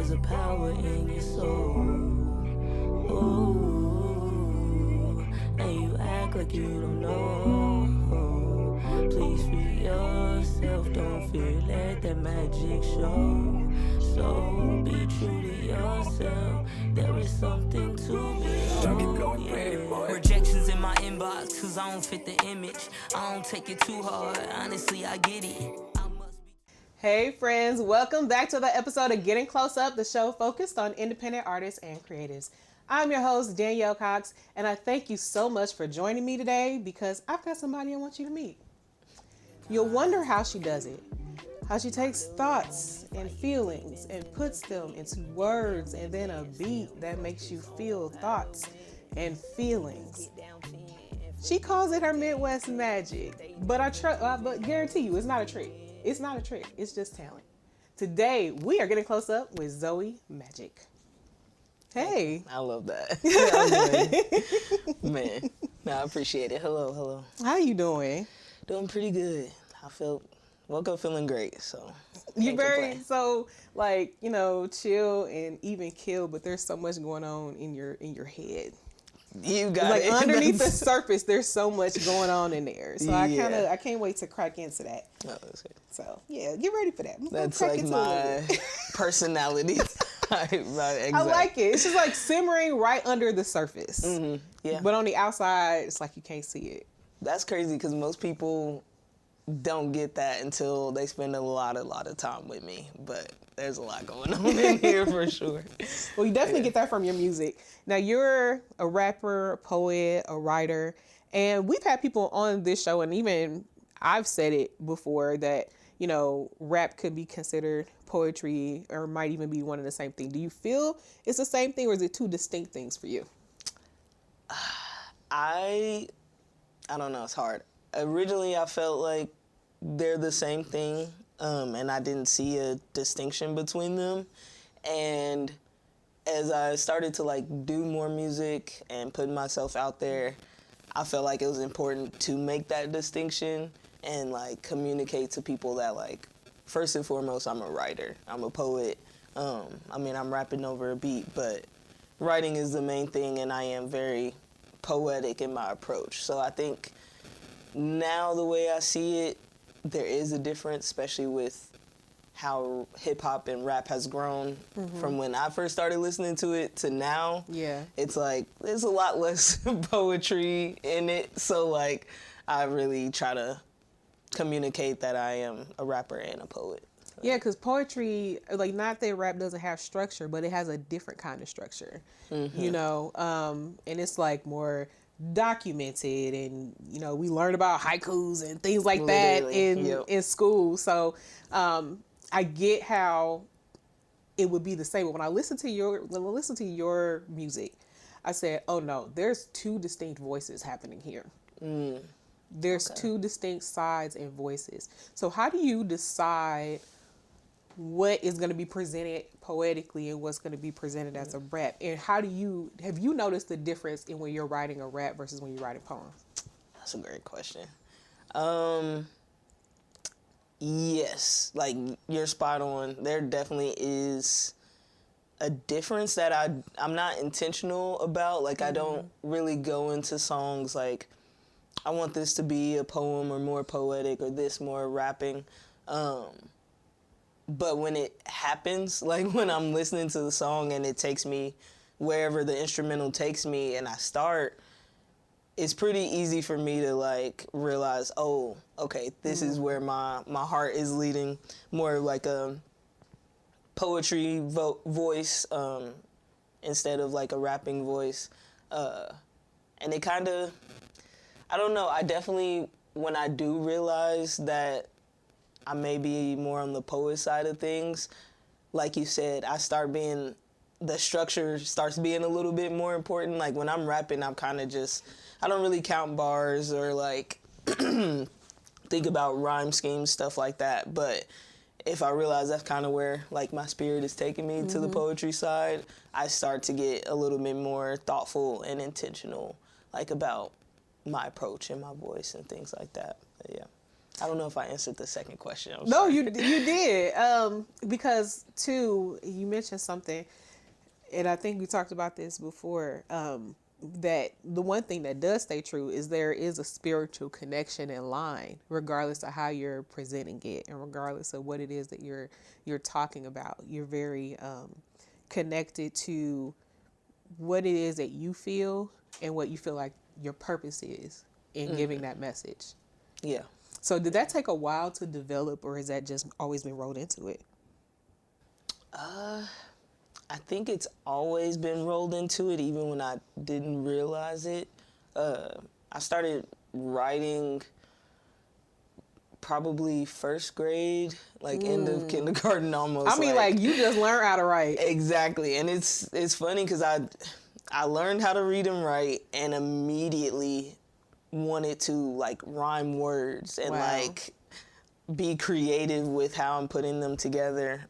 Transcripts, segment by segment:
There's a power in your soul. Ooh, and you act like you don't know. Please free yourself, don't fear, let that magic show. So be true to yourself. There is something to be. Rejections in my inbox, cause I don't fit the image. I don't take it too hard, honestly, I get it. Hey friends, welcome back to the episode of Getting Close Up, the show focused on independent artists and creatives. I'm your host, Danielle Cox, and I thank you so much for joining me today because I've got somebody I want you to meet. You'll wonder how she does it, how she takes thoughts and feelings and puts them into words and then a beat that makes you feel thoughts and feelings. She calls it her Midwest magic, but but guarantee you it's not a trick. It's not a trick. It's just talent. Today, we are getting close up with Zoie Magic. Hey. I love that. Man, no, I appreciate it. Hello. How you doing? Doing pretty good. Woke up feeling great, so. You very, so, like, you know, chill and even kill, but there's so much going on in your head. You got like it. Underneath the surface, there's so much going on in there. So Yeah. I can't wait to crack into that. Oh, that's good. So yeah, get ready for that. That's like my personality. Exactly. I like it. It's just like simmering right under the surface. Mm-hmm. Yeah. But on the outside, it's like you can't see it. That's crazy because most people don't get that until they spend a lot of time with me. But there's a lot going on in here for sure. Well, you definitely get that from your music. Now, you're a rapper, a poet, a writer, and we've had people on this show, and even I've said it before that, you know, rap could be considered poetry or might even be one and the same thing. Do you feel it's the same thing or is it two distinct things for you? I don't know. It's hard. Originally, I felt like they're the same thing, and I didn't see a distinction between them. And as I started to like do more music and put myself out there, I felt like it was important to make that distinction and like communicate to people that like, first and foremost, I'm a writer, I'm a poet. I'm rapping over a beat, but writing is the main thing, and I am very poetic in my approach. So I think now the way I see it, there is a difference, especially with how hip hop and rap has grown from when I first started listening to it to now. Yeah. It's like, there's a lot less poetry in it. So like, I really try to communicate that I am a rapper and a poet. So. Yeah, because poetry, like, not that rap doesn't have structure, but it has a different kind of structure, you know, and it's like more documented, and you know, we learn about haikus and things like that in school. So I get how it would be the same, but when I listen to your music, I said, oh no, there's two distinct voices happening here. There's two distinct sides and voices. So how do you decide what is going to be presented poetically and what's going to be presented as a rap? And have you noticed the difference in when you're writing a rap versus when you're writing poems? That's a great question. Yes, like you're spot on. There definitely is a difference that I'm not intentional about. Like I don't really go into songs like, I want this to be a poem or more poetic or this more rapping. But when it happens, like when I'm listening to the song and it takes me wherever the instrumental takes me and I start, it's pretty easy for me to like realize, oh, okay, this is where my heart is leading, more like a poetry voice instead of like a rapping voice. And it kind of, I don't know, I definitely, when I do realize that I may be more on the poet side of things, like you said, the structure starts being a little bit more important. Like when I'm rapping, I'm kind of just, I don't really count bars or like think about rhyme schemes, stuff like that. But if I realize that's kind of where like my spirit is taking me to the poetry side, I start to get a little bit more thoughtful and intentional, like about my approach and my voice and things like that. But yeah. I don't know if I answered the second question. I'm No, sorry. you did. Because too, you mentioned something, and I think we talked about this before. That the one thing that does stay true is there is a spiritual connection in line, regardless of how you're presenting it, and regardless of what it is that you're talking about. You're very connected to what it is that you feel and what you feel like your purpose is in giving that message. Yeah. So did that take a while to develop, or has that just always been rolled into it? I think it's always been rolled into it, even when I didn't realize it. I started writing probably first grade, like end of kindergarten almost. I mean, like you just learned how to write. Exactly, and it's funny because I learned how to read and write, and immediately wanted to like rhyme words and Wow. like be creative with how I'm putting them together.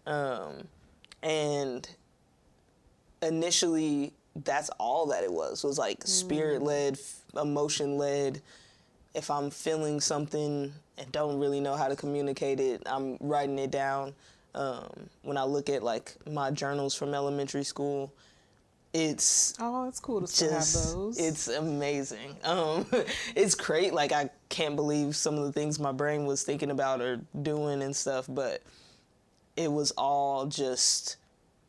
And initially, that's all that it was like spirit-led, emotion-led. If I'm feeling something and don't really know how to communicate it, I'm writing it down. When I look at like my journals from elementary school, it's Cool to still have those. it's amazing. It's great. Like I can't believe some of the things my brain was thinking about or doing and stuff, but it was all just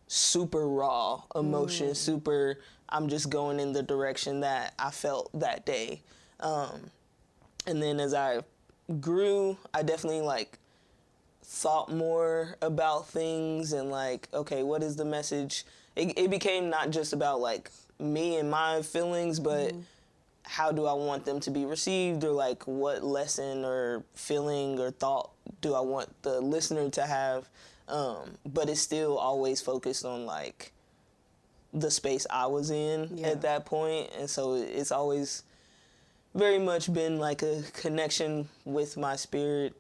super raw emotion, super, I'm just going in the direction that I felt that day. And then as I grew, I definitely like thought more about things and like, okay, what is the message? It became not just about like me and my feelings, but how do I want them to be received, or like what lesson or feeling or thought do I want the listener to have? But it's still always focused on like the space I was in at that point. And so it's always very much been like a connection with my spirit,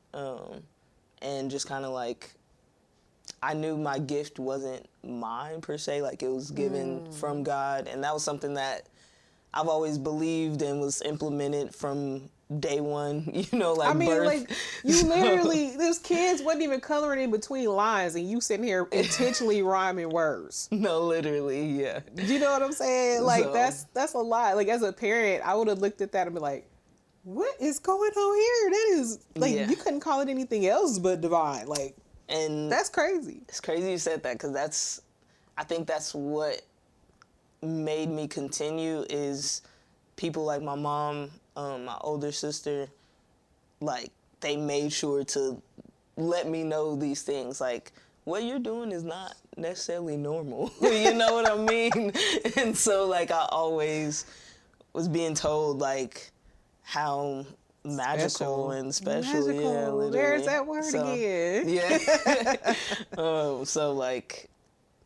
and just kind of like, I knew my gift wasn't mine per se, like it was given from God. And that was something that I've always believed and was implemented from day one, you know, like I mean, birth. like, you literally, those kids wasn't even coloring in between lines, and you sitting here intentionally rhyming words. No, literally, yeah. You know what I'm saying? Like, So- that's a lot. Like, as a parent, I would have looked at that and be like, what is going on here? That is, like, Yeah. you couldn't call it anything else but divine. Like, And that's crazy. it's crazy you said that, because I think that's what made me continue, is people like my mom, my older sister, like they made sure to let me know these things. Like, what you're doing is not necessarily normal. You know what I mean? And so like I always was being told like how magical and special. Magical. Yeah, literally. There's that word So, again. Yeah. So like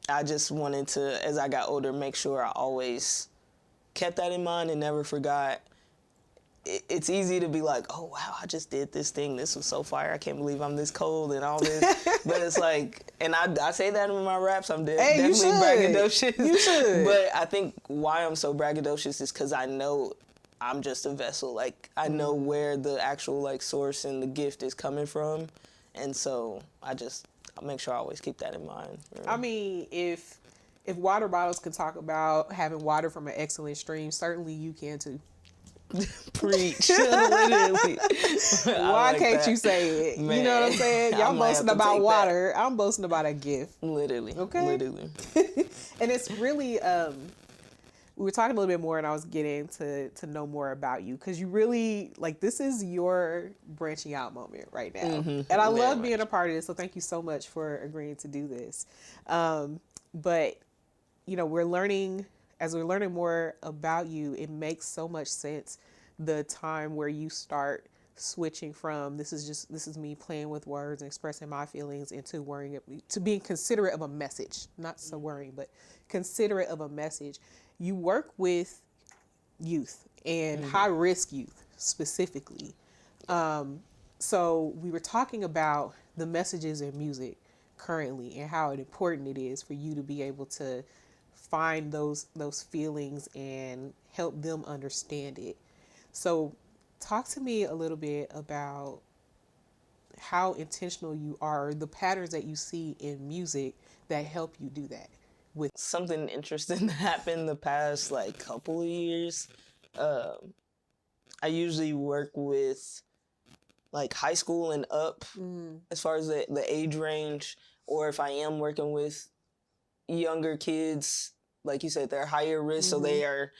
I just wanted to, as I got older, make sure I always kept that in mind and never forgot. It's easy to be like, oh, wow, I just did this thing. This was so fire. I can't believe I'm this cold and all this. But it's like, and I say that in my raps. I'm Hey, you definitely should. braggadocious. You should. But I think why I'm so braggadocious is because I know I'm just a vessel. Like, I know where the actual, like, source and the gift is coming from. And so I make sure I always keep that in mind. Really. I mean, if water bottles can talk about having water from an excellent stream, certainly you can too. Preach. Literally. Why can't you say it? Man, you know what I'm saying? I Y'all might boasting have to about take water. I'm boasting about a gift. Literally. Okay. Literally. And it's really, we were talking a little bit more, and I was getting to know more about you, because you really, like, this is your branching out moment right now. And I Very love much. being a part of this, so thank you so much for agreeing to do this. But, you know, as we're learning more about you, it makes so much sense, the time where you start switching from this is me playing with words and expressing my feelings, into to being considerate of a message, not so worrying, but considerate of a message. You work with youth and high risk youth specifically. So we were talking about the messages in music currently and how important it is for you to be able to find those feelings and help them understand it. So talk to me a little bit about how intentional you are, the patterns that you see in music that help you do that. With something interesting that happened the past like couple of years. I usually work with like high school and up as far as the age range, or if I am working with younger kids, like you said, they're higher risk, so they are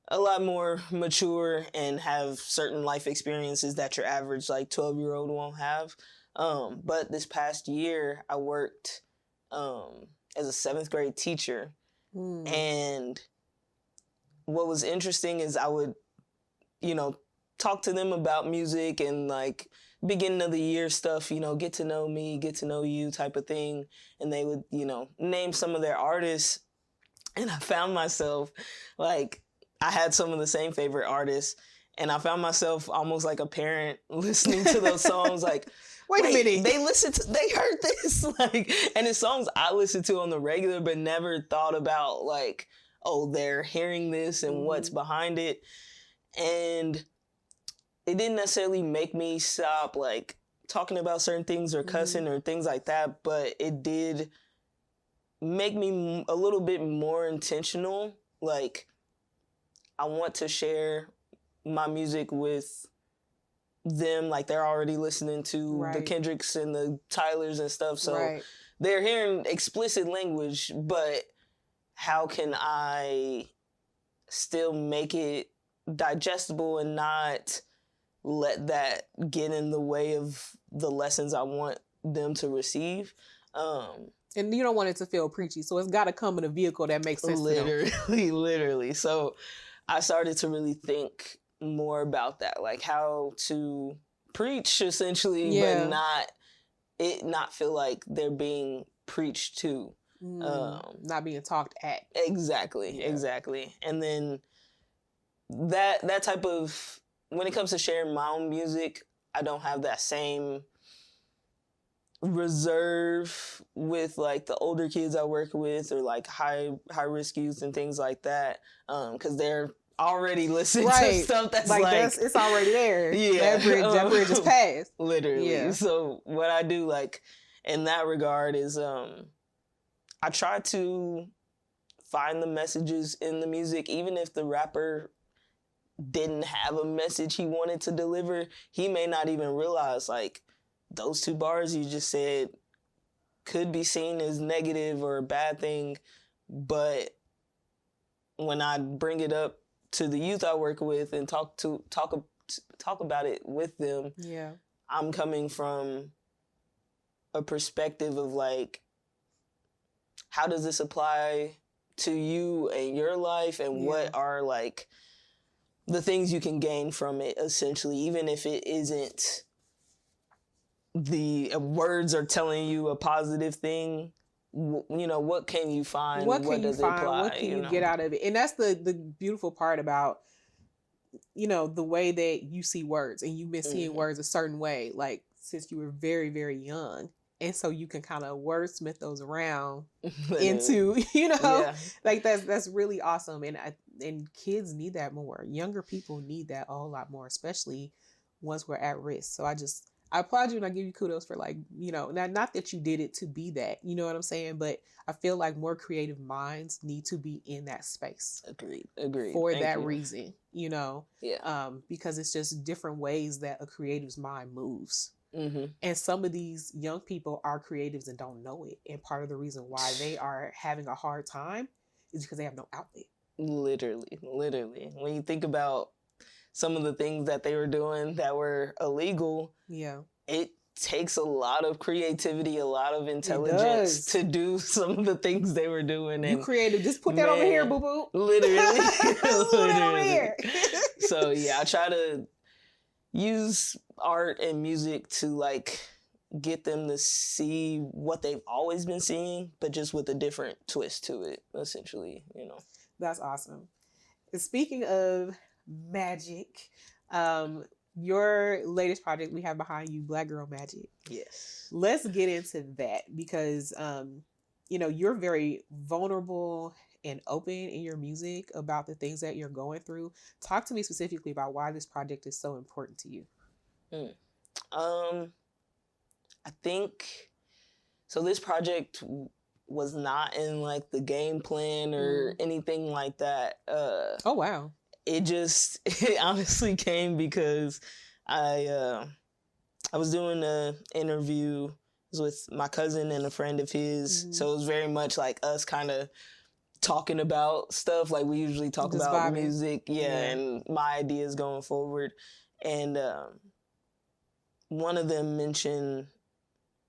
a lot more mature and have certain life experiences that your average like 12-year-old won't have. But this past year, I worked as a 7th grade teacher, and what was interesting is I would, talk to them about music and like beginning of the year stuff, get to know me, get to know you type of thing. And they would, name some of their artists. And I found myself like, I had some of the same favorite artists, and I found myself almost like a parent listening to those songs like, Wait a minute. They heard this, like, and it's songs I listen to on the regular, but never thought about like, oh, they're hearing this and what's behind it. And it didn't necessarily make me stop like talking about certain things or cussing or things like that, but it did make me a little bit more intentional. Like, I want to share my music with them, like they're already listening to the Kendricks and the Tylers and stuff, so they're hearing explicit language, but how can I still make it digestible and not let that get in the way of the lessons I want them to receive? And you don't want it to feel preachy, so it's got to come in a vehicle that makes sense. Literally. So I started to really think more about that, like how to preach essentially, but not feel like they're being preached to. Not being talked at. Exactly. And then that type of, when it comes to sharing my own music, I don't have that same reserve with like the older kids I work with, or like high risk youth and things like that, because they're already listening to stuff that's like it's already there. Yeah, that bridge is passed. Literally. Yeah. So what I do like in that regard is I try to find the messages in the music, even if the rapper didn't have a message he wanted to deliver. He may not even realize like those 2 bars you just said could be seen as negative or a bad thing, but when I bring it up to the youth I work with and talk about it with them, I'm coming from a perspective of like, how does this apply to you and your life, and what are like the things you can gain from it, essentially, even if it isn't the words are telling you a positive thing. What can you find? What can you find? Apply, what can you get out of it? And that's the beautiful part about, the way that you see words, and you've been seeing words a certain way, like since you were very, very young. And so you can kind of wordsmith those around into, like that's really awesome. And kids need that more. Younger people need that a whole lot more, especially once we're at risk. So I applaud you and I give you kudos for like, not that you did it to be that, you know what I'm saying? But I feel like more creative minds need to be in that space. Agreed. For Thank that you. reason, because it's just different ways that a creative's mind moves. And some of these young people are creatives and don't know it. And part of the reason why they are having a hard time is because they have no outlet. Literally. When you think about some of the things that they were doing that were illegal, it takes a lot of creativity, a lot of intelligence to do some of the things they were doing. You creative, just put that over here, boo boo. Literally. Put that over here. So I try to use art and music to like get them to see what they've always been seeing, but just with a different twist to it, essentially, That's awesome. Speaking of magic, your latest project we have behind you, Black Girl Magic. Yes. Let's get into that because, you're very vulnerable and open in your music about the things that you're going through. Talk to me specifically about why this project is so important to you. I think, so this project was not in like the game plan or anything like that. Oh, wow. It honestly came because I was doing an interview with my cousin and a friend of his. So it was very much like us kind of talking about stuff like we usually talk Just about vibing. music, and my ideas going forward. And one of them mentioned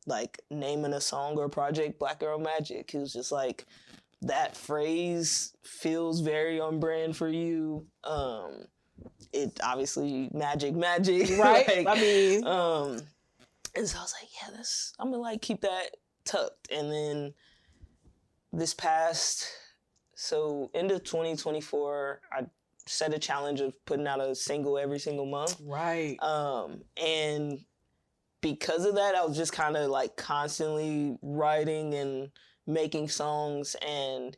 like naming a song or project Black Girl Magic. It was just like, that phrase feels very on brand for you. It obviously magic, Right? like, I mean, and so I was like, yeah, I'm gonna like keep that tucked. And then this past, so end of 2024, I set a challenge of putting out a single every single month. right. And because of that, I was just kind of like constantly writing and making songs. And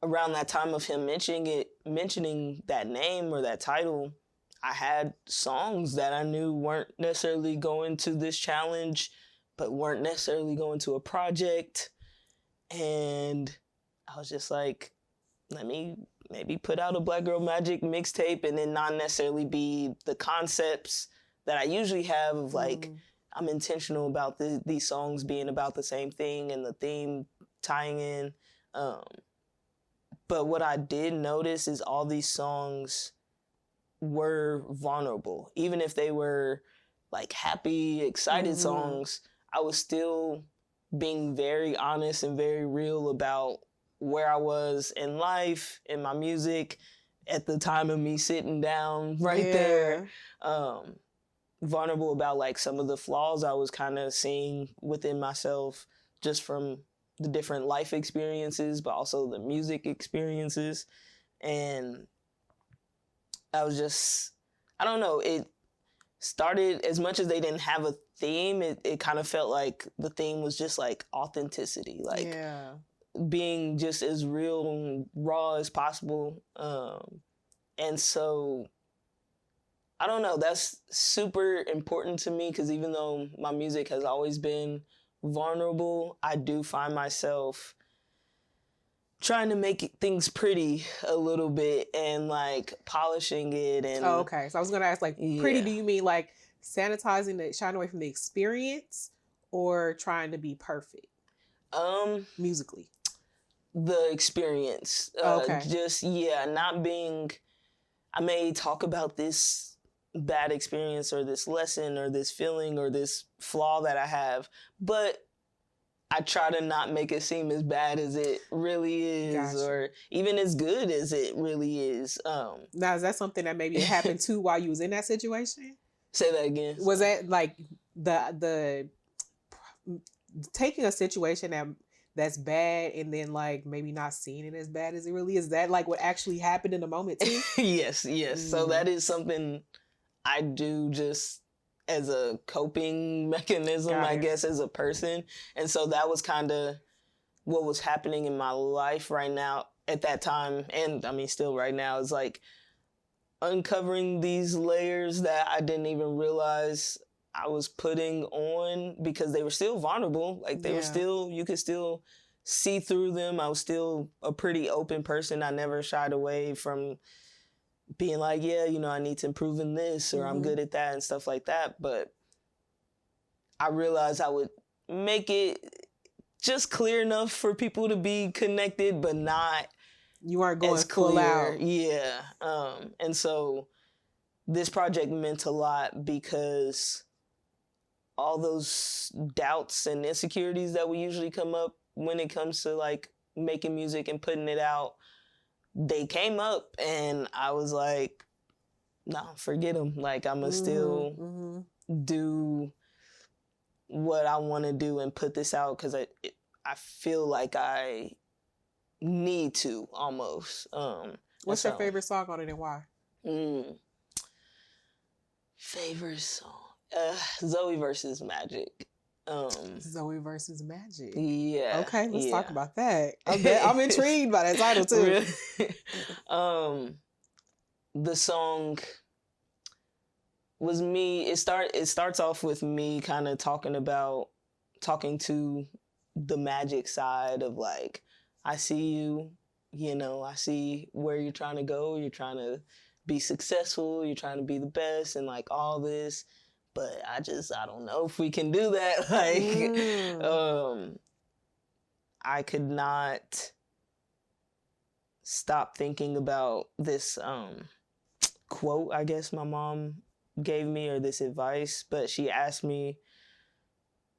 around that time of him mentioning that name or that title, I had songs that I knew weren't necessarily going to this challenge, but weren't necessarily going to a project. And I was just like, let me maybe put out a Black Girl Magic mixtape, and then not necessarily be the concepts that I usually have of like, I'm intentional about these songs being about the same thing and the theme tying in. But what I did notice is all these songs were vulnerable. Even if they were like happy, excited songs, I was still being very honest and very real about where I was in life, in my music, at the time of me sitting down there. Vulnerable about like some of the flaws I was kind of seeing within myself just from the different life experiences, but also the music experiences. And I was just, I don't know, it started, as much as they didn't have a theme, it kind of felt like the theme was just like authenticity, like being just as real and raw as possible. And so, I don't know, that's super important to me, because even though my music has always been vulnerable, I do find myself trying to make things pretty a little bit and like polishing it. And Oh, okay. So I was gonna ask, like, pretty, do you mean like sanitizing it, shying away from the experience, or trying to be perfect? Musically. The experience. Okay. Just, not being, I may talk about this bad experience or this lesson or this feeling or this flaw that I have, but I try to not make it seem as bad as it really is. Gotcha. Or even as good as it really is. Now, is that something that maybe happened too while you was in that situation? Say that again. Was that like the taking a situation that's bad and then like maybe not seeing it as bad as it really is? That like what actually happened in the moment too? Yes. So that is something I do just as a coping mechanism, I guess, as a person. And so that was kind of what was happening in my life right now at that time. And I mean, still right now, is like uncovering these layers that I didn't even realize I was putting on, because they were still vulnerable. Like they were still, you could still see through them. I was still a pretty open person. I never shied away from being like, I need to improve in this, or I'm good at that and stuff like that. But I realized I would make it just clear enough for people to be connected, but not you aren't going full clear. out. Yeah. And so this project meant a lot, because all those doubts and insecurities that we usually come up when it comes to like making music and putting it out, they came up, and I was like, no, forget them. Like, I'm going to still do what I want to do and put this out, because I feel like I need to, almost. What's your favorite song on it and why? Favorite song? Zoie versus Magic. Zoie versus Magic. Yeah. Okay, let's talk about that. I'm intrigued by that title too. Really? The song, was me. It starts off with me kind of talking to the magic side of like, I see you, you know, I see where you're trying to go. You're trying to be successful. You're trying to be the best and like all this. But I don't know if we can do that. Like, I could not stop thinking about this quote, I guess my mom gave me, or this advice, but she asked me,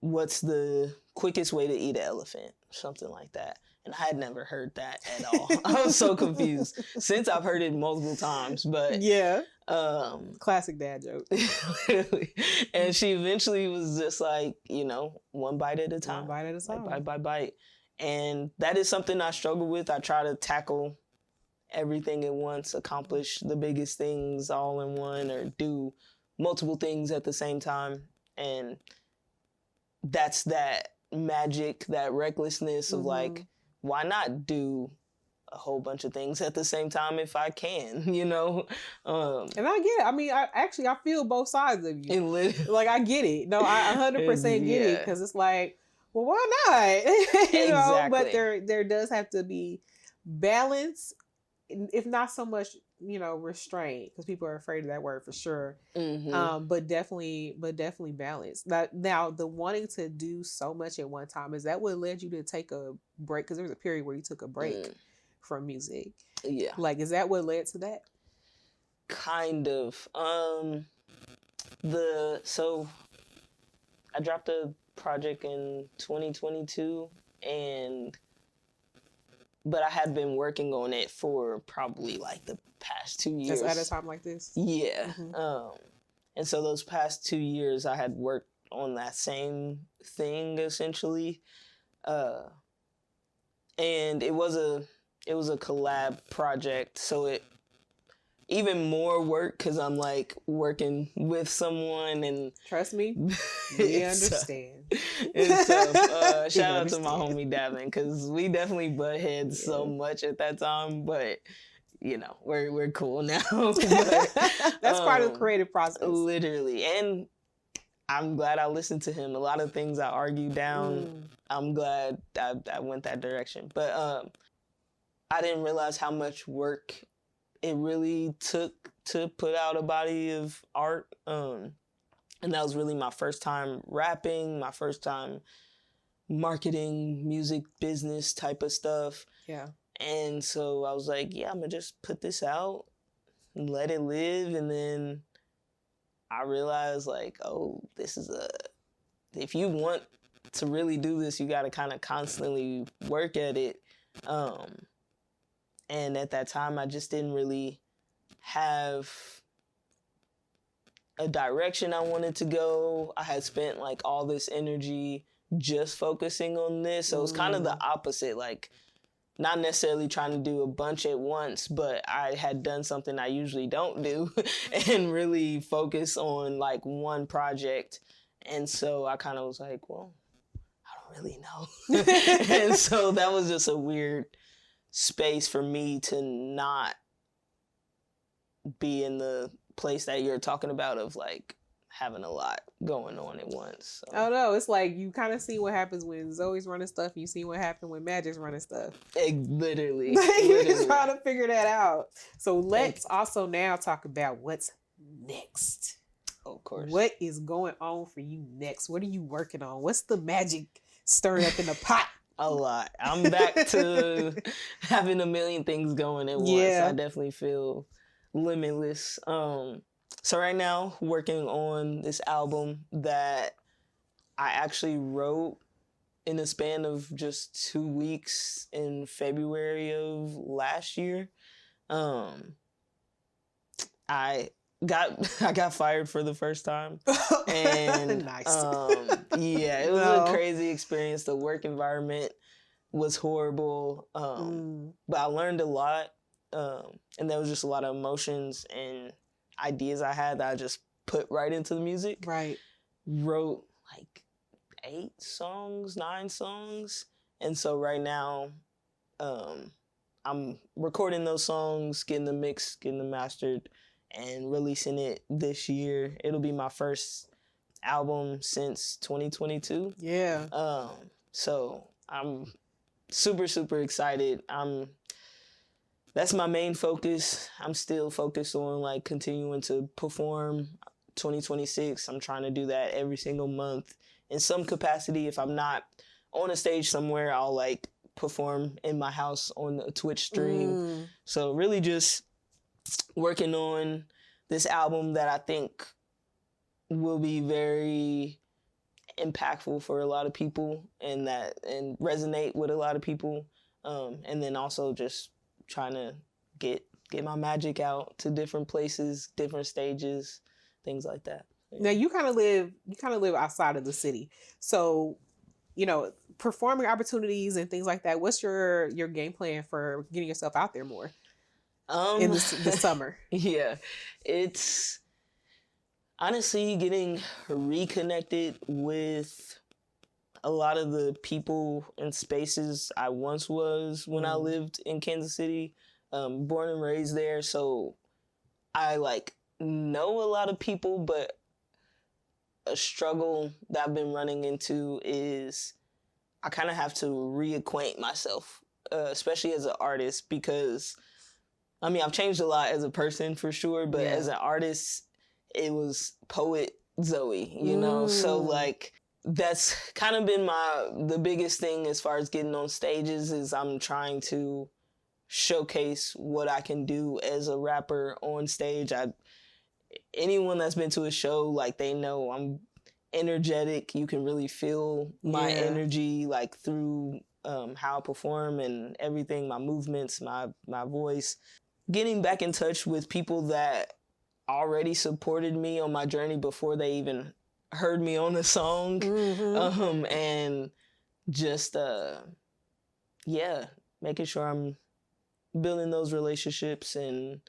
what's the quickest way to eat an elephant? Something like that. And I had never heard that at all. I was so confused since I've heard it multiple times, but yeah. Classic dad joke. Literally. And she eventually was just like, you know, one bite at a time. One bite at a time. Like, bite by bite. And that is something I struggle with. I try to tackle everything at once, accomplish the biggest things all in one, or do multiple things at the same time. And that's that magic, that recklessness of like, why not do a whole bunch of things at the same time if I can, you know? And I get it. I mean, I feel both sides of you. Like, I get it. No, I 100% get it, because it's like, well, why not? You know, but there does have to be balance, if not so much, you know, restraint, because people are afraid of that word for sure. But definitely balance. Now, the wanting to do so much at one time, is that what led you to take a break? Because there was a period where you took a break from music. Yeah. Like, is that what led to that? Kind of. So I dropped a project in 2022, but I had been working on it for probably like the past 2 years. Just at a time like this? Yeah. And so those past 2 years I had worked on that same thing essentially. And it was a collab project, so it even more work, because I'm like working with someone, and trust me, we understand. It's tough. Shout out to my homie Davin, because we definitely butt heads so much at that time, but you know, we're cool now. But, that's part of the creative process. Literally. And I'm glad I listened to him. A lot of things I argued down. I'm glad I went that direction. But I didn't realize how much work it really took to put out a body of art. And that was really my first time rapping, my first time marketing, music business type of stuff. Yeah. And so I was like, yeah, I'm going to just put this out and let it live. And then I realized, like, oh, if you want to really do this, you got to kind of constantly work at it. And at that time, I just didn't really have a direction I wanted to go. I had spent like all this energy just focusing on this. So it was kind of the opposite, like not necessarily trying to do a bunch at once, but I had done something I usually don't do and really focus on like one project. And so I kind of was like, well, I don't really know. And so that was just a weird space for me to not be in the place that you're talking about of like having a lot going on at once. So. Oh no, it's like you kind of see what happens when Zoe's running stuff. You see what happened when Magic's running stuff. Literally. You're just trying to figure that out. So let's also now talk about what's next. Of course. What is going on for you next? What are you working on? What's the magic stirring up in the pot? A lot. I'm back to having a million things going at once. Yeah. I definitely feel limitless. So right now, working on this album that I actually wrote in a span of just 2 weeks in February of last year. I got fired for the first time. And nice. Yeah, it was a crazy experience. The work environment was horrible. But I learned a lot. And there was just a lot of emotions and ideas I had that I just put right into the music. Right. Wrote like 9 songs. And so right now, I'm recording those songs, getting them mixed, getting them mastered, and releasing it this year. It'll be my first album since 2022. Yeah. So I'm super, super excited. That's my main focus. I'm still focused on like continuing to perform. 2026, I'm trying to do that every single month in some capacity. If I'm not on a stage somewhere, I'll like perform in my house on a Twitch stream. So really just working on this album that I think will be very impactful for a lot of people and resonate with a lot of people. And then also just trying to get my magic out to different places, different stages, things like that. Now you kind of live outside of the city. So, you know, performing opportunities and things like that, what's your game plan for getting yourself out there more in the summer? Yeah, it's honestly getting reconnected with a lot of the people and spaces I once was when I lived in Kansas City, born and raised there. So I like know a lot of people, but a struggle that I've been running into is I kind of have to reacquaint myself, especially as an artist, because I mean, I've changed a lot as a person for sure, but as an artist, it was poet Zoie, you know? So like, that's kind of been the biggest thing as far as getting on stages is I'm trying to showcase what I can do as a rapper on stage. Anyone that's been to a show, like they know I'm energetic. You can really feel my energy like through how I perform and everything, my movements, my voice. Getting back in touch with people that already supported me on my journey before they even heard me on the song. And just making sure I'm building those relationships, and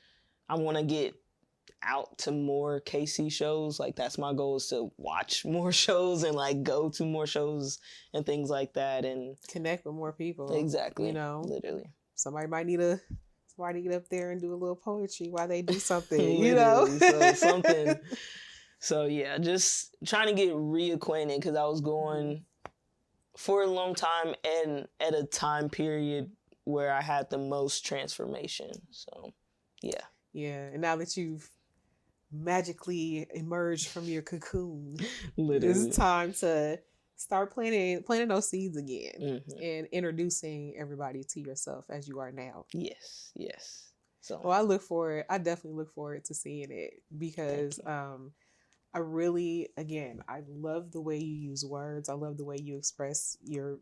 I want to get out to more KC shows. Like that's my goal, is to watch more shows and like go to more shows and things like that and connect with more people. Exactly. You know, literally. Somebody might need somebody to get up there and do a little poetry while they do something, you know? So something. So yeah, just trying to get reacquainted because I was going for a long time and at a time period where I had the most transformation. So yeah. Yeah, and now that you've magically emerged from your cocoon, Literally. it's time to start planting those seeds again and introducing everybody to yourself as you are now. Yes. So well, I definitely look forward to seeing it because I really, again, I love the way you use words. I love the way you express your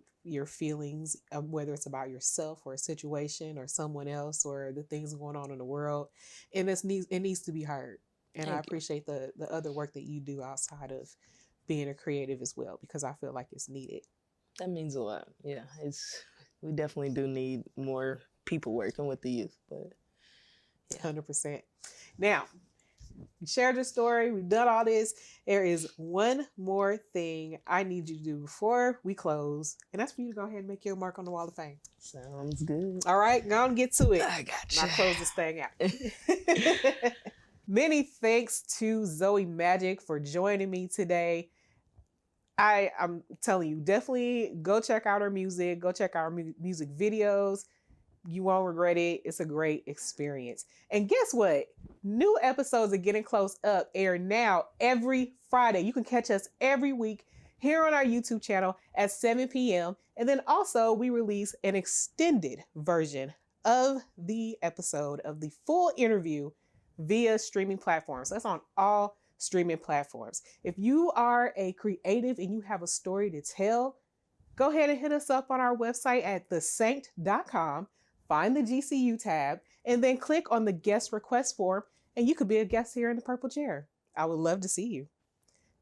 feelings, whether it's about yourself or a situation or someone else or the things going on in the world. And it needs to be heard. And I appreciate the other work that you do outside of being a creative as well, because I feel like it's needed. That means a lot. Yeah, we definitely do need more people working with the youth. But yeah. 100%. Now, we shared your story. We've done all this. There is one more thing I need you to do before we close, and that's for you to go ahead and make your mark on the Wall of Fame. Sounds good. All right, go on, get to it. I got you. Now close this thing out. Many thanks to Zoie Magic for joining me today. I'm telling you, definitely go check out her music. Go check out our music videos. You won't regret it. It's a great experience. And guess what? New episodes of Getting Close Up air now every Friday. You can catch us every week here on our YouTube channel at 7 p.m. And then also we release an extended version of the episode of the full interview via streaming platforms. That's on all streaming platforms. If you are a creative and you have a story to tell, go ahead and hit us up on our website at thesaint.com. Find the GCU tab and then click on the guest request form and you could be a guest here in the purple chair. I would love to see you.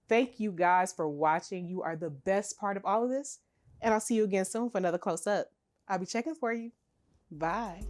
Thank you guys for watching. You are the best part of all of this. And I'll see you again soon for another close up. I'll be checking for you. Bye.